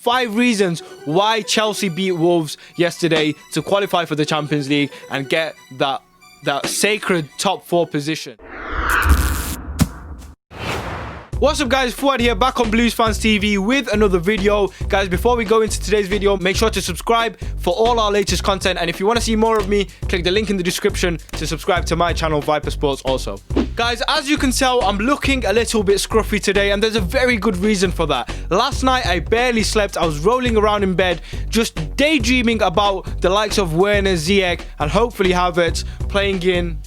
5 reasons why Chelsea beat Wolves yesterday to qualify for the Champions League and get that sacred top 4 position. What's up guys, Fuad here, back on Blues Fans TV with another video. Guys, before we go into today's video, make sure to subscribe for all our latest content, and if you want to see more of me, click the link in the description to subscribe to my channel, Viper Sports also. Guys, as you can tell, I'm looking a little bit scruffy today, and there's a very good reason for that. Last night, I barely slept. I was rolling around in bed, just daydreaming about the likes of Werner, Ziyech, and hopefully Havertz playing in...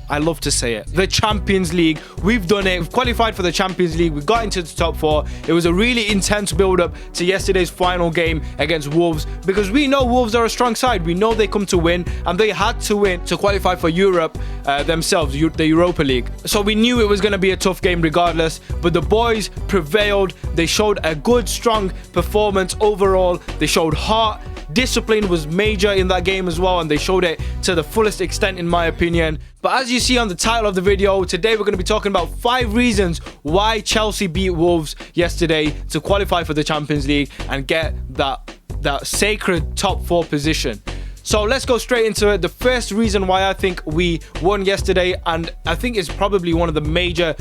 I love to say it, the Champions League. We've done it. We've qualified for the Champions League. We got into the top 4. It was a really intense build-up to yesterday's final game against Wolves, because we know Wolves are a strong side. We know they come to win, and they had to win to qualify for Europe themselves, the Europa League. So we knew it was going to be a tough game regardless, but the boys prevailed. They showed a good, strong performance overall. They showed heart. Discipline was major in that game as well, and they showed it to the fullest extent in my opinion. But as you see on the title of the video, today we're going to be talking about 5 reasons why Chelsea beat Wolves yesterday to qualify for the Champions League and get that sacred top 4 position. So let's go straight into it. The first reason why I think we won yesterday, and I think it's probably one of the major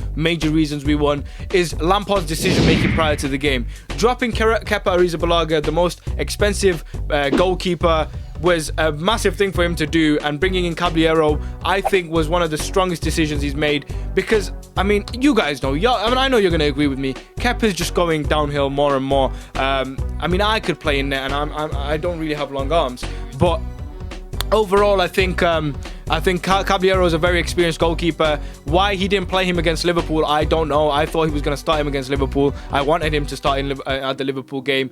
reasons we won, is Lampard's decision making prior to the game. Dropping Kepa Arrizabalaga, the most expensive goalkeeper, was a massive thing for him to do, and bringing in Caballero, I think, was one of the strongest decisions he's made, because I mean, you guys know, I know you're going to agree with me, Kepa's just going downhill more and more. I mean, I could play in there, and I don't really have long arms, but overall, I think Caballero is a very experienced goalkeeper. Why he didn't play him against Liverpool, I don't know. I thought he was going to start him against Liverpool. I wanted him to start at the Liverpool game.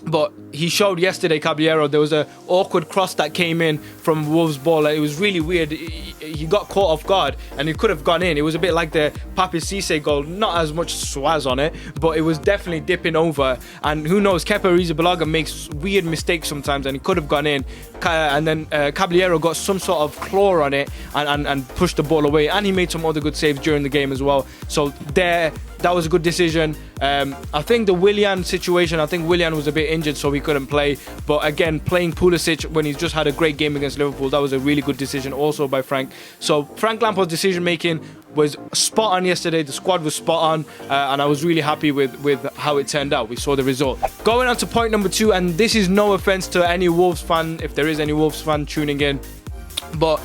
But he showed yesterday, Caballero, there was an awkward cross that came in from Wolves' ball. It was really weird. He got caught off guard, and it could have gone in. It was a bit like the Papi Cisse goal. Not as much swaz on it, but it was definitely dipping over. And who knows, Kepa Arrizabalaga makes weird mistakes sometimes, and it could have gone in. And then Caballero got some sort of claw on it and pushed the ball away. And he made some other good saves during the game as well. So that was a good decision. I think the Willian situation, I think Willian was a bit injured, so he couldn't play. But again, playing Pulisic when he's just had a great game against Liverpool, that was a really good decision also by Frank. So Frank Lampard's decision making was spot on yesterday. The squad was spot on, and I was really happy with how it turned out. We saw the result. Going on to point number 2, and this is no offense to any Wolves fan, if there is any Wolves fan tuning in, but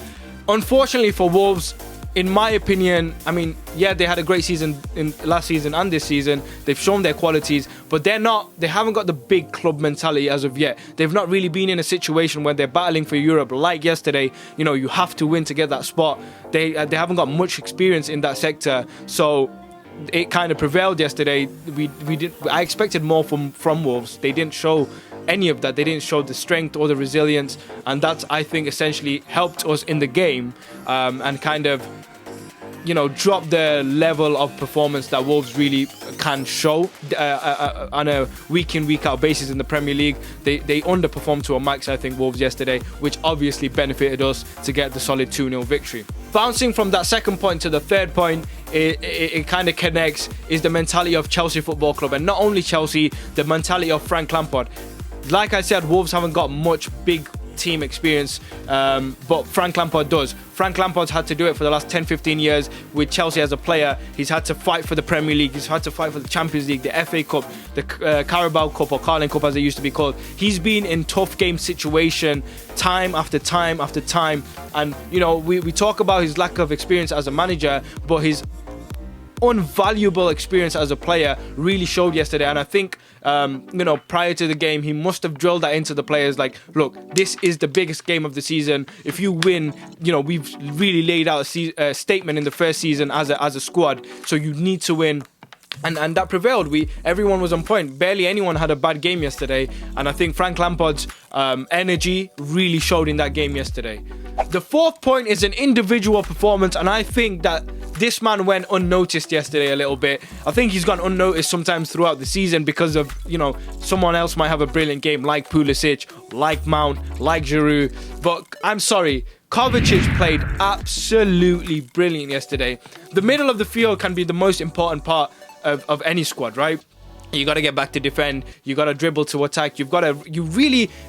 unfortunately for Wolves, in my opinion, I mean, yeah, they had a great season in last season and this season. They've shown their qualities, but they haven't got the big club mentality as of yet. They've not really been in a situation where they're battling for Europe like yesterday. You know, you have to win to get that spot. They haven't got much experience in that sector, so it kind of prevailed yesterday. I expected more from Wolves. They didn't show any of that. They didn't show the strength or the resilience, and that's, I think, essentially helped us in the game, and kind of, you know, drop the level of performance that Wolves really can show on a week in, week out basis in the Premier League. They underperformed to a max, I think, Wolves yesterday, which obviously benefited us to get the solid 2-0 victory. Bouncing from that second point to the third point, it kind of connects, is the mentality of Chelsea Football Club, and not only Chelsea, the mentality of Frank Lampard. Like I said, Wolves haven't got much big team experience, but Frank Lampard does. Frank Lampard's had to do it for the last 10-15 years with Chelsea as a player. He's had to fight for the Premier League, he's had to fight for the Champions League, the FA Cup, the Carabao Cup, or Carling Cup as it used to be called. He's been in tough game situation time after time after time, and you know, we talk about his lack of experience as a manager, but his invaluable experience as a player really showed yesterday. And I think you know, prior to the game, he must have drilled that into the players, like, look, this is the biggest game of the season. If you win, you know, we've really laid out a statement in the first season as a squad, so you need to win. And that prevailed. Everyone was on point. Barely anyone had a bad game yesterday, and I think Frank Lampard's energy really showed in that game yesterday. The fourth point is an individual performance, and I think that this man went unnoticed yesterday a little bit. I think he's gone unnoticed sometimes throughout the season because of, you know, someone else might have a brilliant game like Pulisic, like Mount, like Giroud. But I'm sorry, Kovacic played absolutely brilliant yesterday. The middle of the field can be the most important part of any squad, right? You got to get back to defend. You got to dribble to attack. You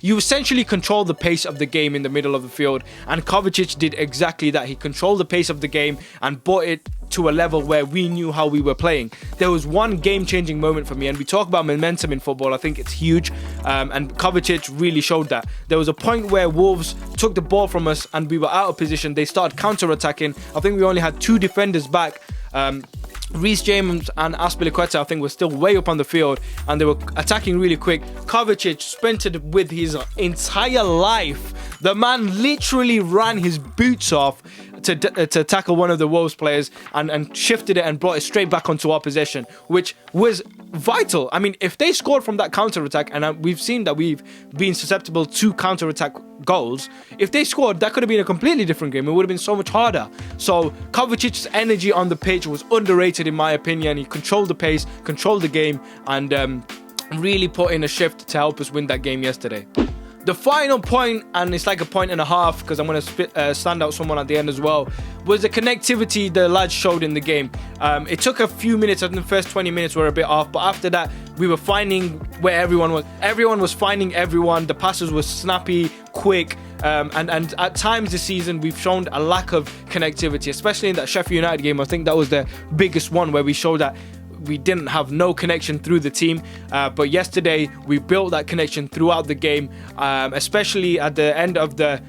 essentially control the pace of the game in the middle of the field. And Kovacic did exactly that. He controlled the pace of the game and brought it to a level where we knew how we were playing. There was one game-changing moment for me, and we talk about momentum in football. I think it's huge, and Kovacic really showed that. There was a point where Wolves took the ball from us and we were out of position. They started counter-attacking. I think we only had 2 defenders back. Reece James and Azpilicueta, I think, were still way up on the field, and they were attacking really quick. Kovacic sprinted with his entire life. The man literally ran his boots off to tackle one of the Wolves players and shifted it and brought it straight back onto our possession, which was vital. I mean, if they scored from that counter-attack, and we've seen that we've been susceptible to counter-attack goals, if they scored, that could have been a completely different game. It would have been so much harder. So Kovacic's energy on the pitch was underrated in my opinion. He controlled the pace, controlled the game, and really put in a shift to help us win that game yesterday. The final point, and it's like a point and a half because I'm going to stand out someone at the end as well, was the connectivity the lads showed in the game. It took a few minutes. I think the first 20 minutes were a bit off, but after that, we were finding where everyone was. Everyone was finding everyone. The passes were snappy, quick, and at times this season, we've shown a lack of connectivity, especially in that Sheffield United game. I think that was the biggest one where we showed that we didn't have no connection through the team, but yesterday we built that connection throughout the game, especially at the end of the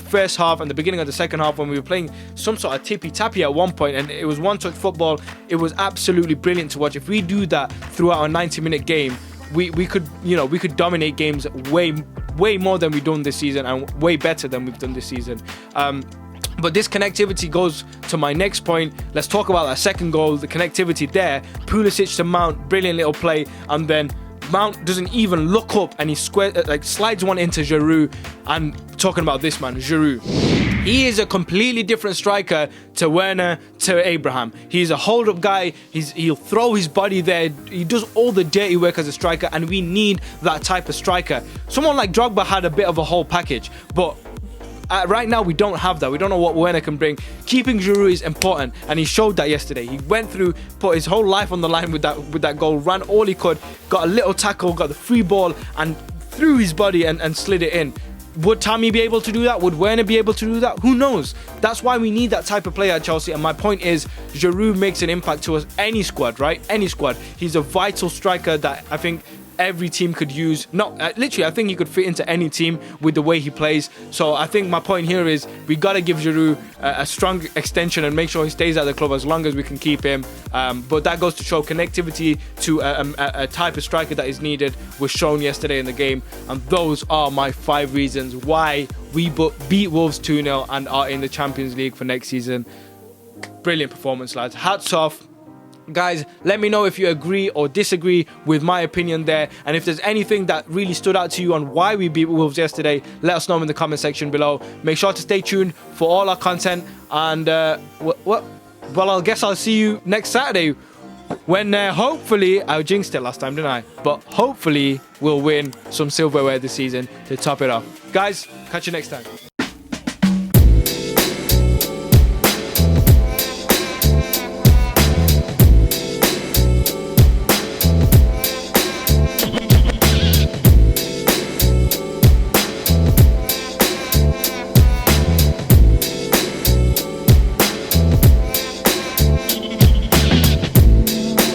first half and the beginning of the second half, when we were playing some sort of tippy-tappy at one point, and it was one-touch football. It was absolutely brilliant to watch. If we do that throughout a 90-minute game, we could dominate games way more than we've done this season, and way better than we've done this season. But this connectivity goes to my next point. Let's talk about that second goal, the connectivity there. Pulisic to Mount, brilliant little play, and then Mount doesn't even look up and he slides one into Giroud. And talking about this man, Giroud, he is a completely different striker to Werner, to Abraham. He's a hold-up guy. He'll throw his body there. He does all the dirty work as a striker, and we need that type of striker. Someone like Drogba had a bit of a whole package, but right now we don't have that. We don't know what Werner can bring. Keeping Giroud is important, and he showed that yesterday. He went through, put his whole life on the line with that goal, ran all he could, got a little tackle, got the free ball, and threw his body and slid it in. Would Tammy be able to do that? Would Werner be able to do that? Who knows? That's why we need that type of player at Chelsea. And my point is, Giroud makes an impact to us. Any squad, right? Any squad. He's a vital striker that I think every team could use. Literally, I think he could fit into any team with the way he plays. So I think my point here is we got to give Giroud a strong extension and make sure he stays at the club as long as we can keep him. But that goes to show connectivity to a type of striker that is needed was shown yesterday in the game. And those are my 5 reasons why we beat Wolves 2-0 and are in the Champions League for next season. Brilliant performance, lads. Hats off. Guys, let me know if you agree or disagree with my opinion there, and if there's anything that really stood out to you on why we beat Wolves yesterday, let us know in the comment section below. Make sure to stay tuned for all our content, and well, I guess I'll see you next Saturday when hopefully, I jinxed it last time, didn't I? But hopefully we'll win some silverware this season to top it off. Guys, catch you next time.